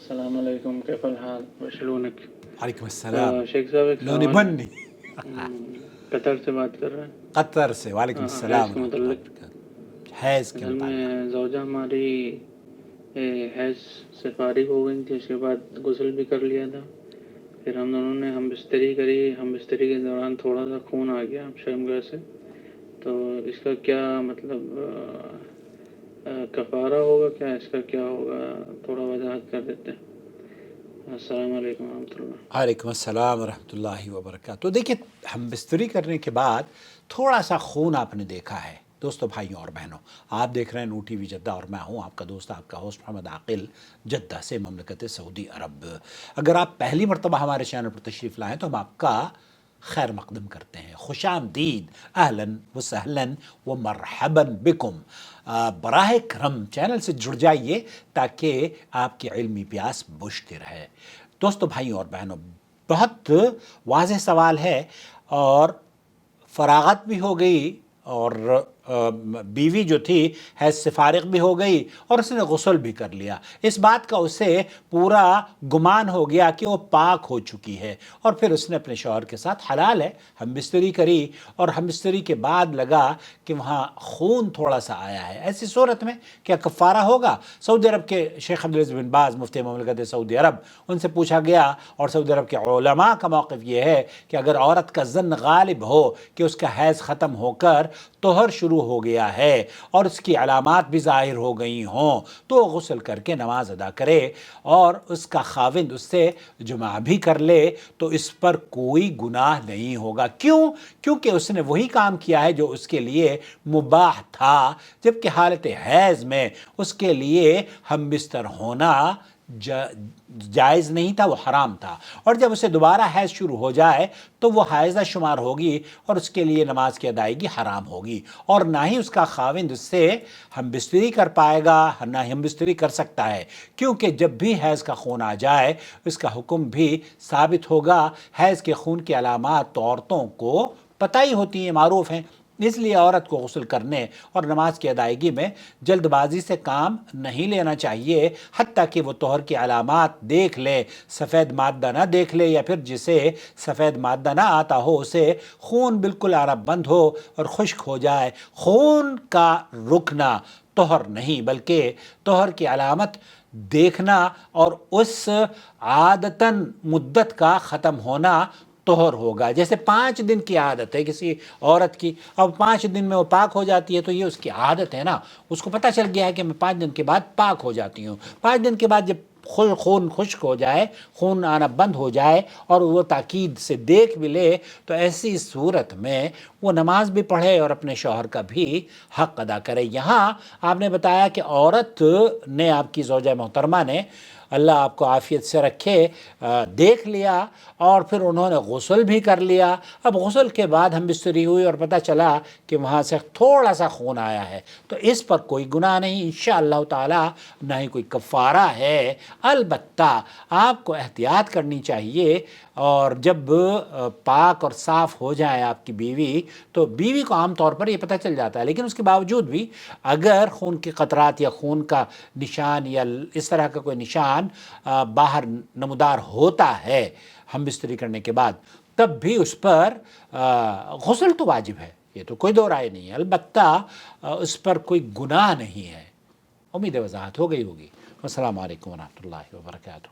السلام علیکم، کیف الحال وشلونک؟ وعلیکم السلام. شیخ صاحب ایک لونی سوال بنی قطر سے بات کر رہے ہیں، قطر سے. وعلیکم السلام حیض کے ورحمۃ اللہ متعلق. وبرکاتہ. حیض کے اصل متعلق میں زوجہ ہماری حیض سے فارغ ہو گئی تھی، اس کے بعد غسل بھی کر لیا تھا. پھر ہم دونوں نے ہم بستری کری، ہم بستری کے دوران تھوڑا سا خون آ گیا شرمگاہ سے. تو اس کا کیا مطلب کفارہ ہوگا، کیا اس کا کیا ہوگا، تھوڑا وضاحت کر دیتے ہیں. السلام علیکم ورحمۃ اللہ. وعلیکم السلام ورحمۃ اللہ وبرکاتہ. تو دیکھیں، ہم بستری کرنے کے بعد تھوڑا سا خون آپ نے دیکھا ہے. دوستو، بھائیوں اور بہنوں، آپ دیکھ رہے ہیں نو ٹی وی جدہ اور میں ہوں آپ کا دوست، آپ کا ہوسٹ محمد عاقل، جدہ سے، مملکت سعودی عرب. اگر آپ پہلی مرتبہ ہمارے چینل پر تشریف لائیں تو ہم آپ کا خیر مقدم کرتے ہیں. خوش آمدید، اہلاً و سہلاً و مرحباً بکم. براہ کرم چینل سے جڑ جائیے تاکہ آپ کی علمی پیاس بجھتی رہے. دوستو، بھائیوں اور بہنوں، بہت واضح سوال ہے، اور فراغت بھی ہو گئی، اور بیوی جو تھی حیض سے فارغ بھی ہو گئی، اور اس نے غسل بھی کر لیا. اس بات کا اسے پورا گمان ہو گیا کہ وہ پاک ہو چکی ہے، اور پھر اس نے اپنے شوہر کے ساتھ حلال ہے ہم بستری کری، اور ہم بستری کے بعد لگا کہ وہاں خون تھوڑا سا آیا ہے. ایسی صورت میں کیا کفارہ ہوگا؟ سعودی عرب کے شیخ عبدالعزیز بن باز، مفتی مملکت سعودی عرب، ان سے پوچھا گیا، اور سعودی عرب کے علماء کا موقف یہ ہے کہ اگر عورت کا ظن غالب ہو کہ اس کا حیض ختم ہو کر طہر شروع ہو گیا ہے اور اس کی علامات بھی ظاہر ہو گئی ہوں، تو غسل کر کے نماز ادا کرے، اور اس کا خاوند اس سے جماع بھی کر لے، تو اس پر کوئی گناہ نہیں ہوگا. کیوں؟ کیونکہ اس نے وہی کام کیا ہے جو اس کے لیے مباح تھا، جبکہ حالت حیض میں اس کے لیے ہم بستر ہونا جائز نہیں تھا، وہ حرام تھا. اور جب اسے دوبارہ حیض شروع ہو جائے تو وہ حائضہ شمار ہوگی، اور اس کے لیے نماز کی ادائیگی حرام ہوگی، اور نہ ہی اس کا خاوند اس سے ہم بستری کر پائے گا، نہ ہی ہم بستری کر سکتا ہے. کیونکہ جب بھی حیض کا خون آ جائے اس کا حکم بھی ثابت ہوگا. حیض کے خون کی علامات تو عورتوں کو پتہ ہی ہوتی ہیں، معروف ہیں. اس لیے عورت کو غسل کرنے اور نماز کی ادائیگی میں جلد بازی سے کام نہیں لینا چاہیے، حتیٰ کہ وہ طہر کی علامات دیکھ لے، سفید مادہ نہ دیکھ لے، یا پھر جسے سفید مادہ نہ آتا ہو اسے خون بالکل آنا بند ہو اور خشک ہو جائے. خون کا رکنا طہر نہیں، بلکہ طہر کی علامت دیکھنا اور اس عادتاً مدت کا ختم ہونا طہر ہوگا. جیسے 5 دن کی عادت ہے کسی عورت کی، اب 5 دن میں وہ پاک ہو جاتی ہے تو یہ اس کی عادت ہے نا، اس کو پتہ چل گیا ہے کہ میں 5 دن کے بعد پاک ہو جاتی ہوں. 5 دن کے بعد جب خون خشک ہو جائے، خون آنا بند ہو جائے، اور وہ تاکید سے دیکھ بھی لے، تو ایسی صورت میں وہ نماز بھی پڑھے اور اپنے شوہر کا بھی حق ادا کرے. یہاں آپ نے بتایا کہ عورت نے، آپ کی زوجہ محترمہ نے، اللہ آپ کو عافیت سے رکھے، دیکھ لیا، اور پھر انہوں نے غسل بھی کر لیا. اب غسل کے بعد ہم بستری ہوئی اور پتہ چلا کہ وہاں سے تھوڑا سا خون آیا ہے، تو اس پر کوئی گناہ نہیں انشاءاللہ تعالی، نہ ہی کوئی کفارہ ہے. البتہ آپ کو احتیاط کرنی چاہیے، اور جب پاک اور صاف ہو جائے آپ کی بیوی، تو بیوی کو عام طور پر یہ پتہ چل جاتا ہے، لیکن اس کے باوجود بھی اگر خون کے قطرات یا خون کا نشان یا اس طرح کا کوئی نشان باہر نمودار ہوتا ہے ہم بستری کرنے کے بعد، تب بھی اس پر غسل تو واجب ہے، یہ تو کوئی دو رائے نہیں ہے. البتہ اس پر کوئی گناہ نہیں ہے. امید وضاحت ہو گئی ہوگی. السلام علیکم ورحمۃ اللہ وبرکاتہ.